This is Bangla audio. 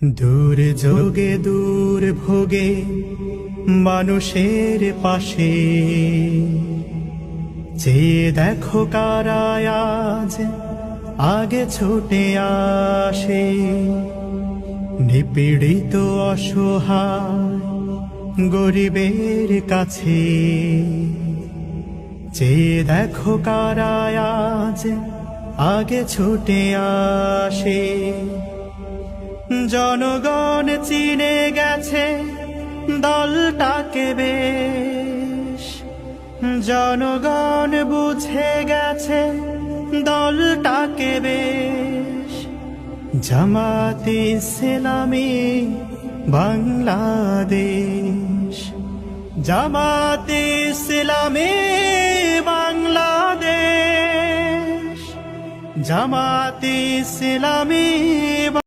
দূর যোগে দূর ভোগে মানুষের পাশে চেয়ে দেখো কারা আজ আগে ছুটে আসে। নিপীড়িত অসহায় গরিবের কাছে চেয়ে দেখো কারা আজ আগে ছুটে আসে। জনগণ চিনে গেছে দলটাকে বেশ, জনগণ বুঝে গেছে দলটাকে বেশ। জামাতে ইসলামী বাংলাদেশ, জামাতে ইসলামী বাংলাদেশ, জামাতে ইসলামী।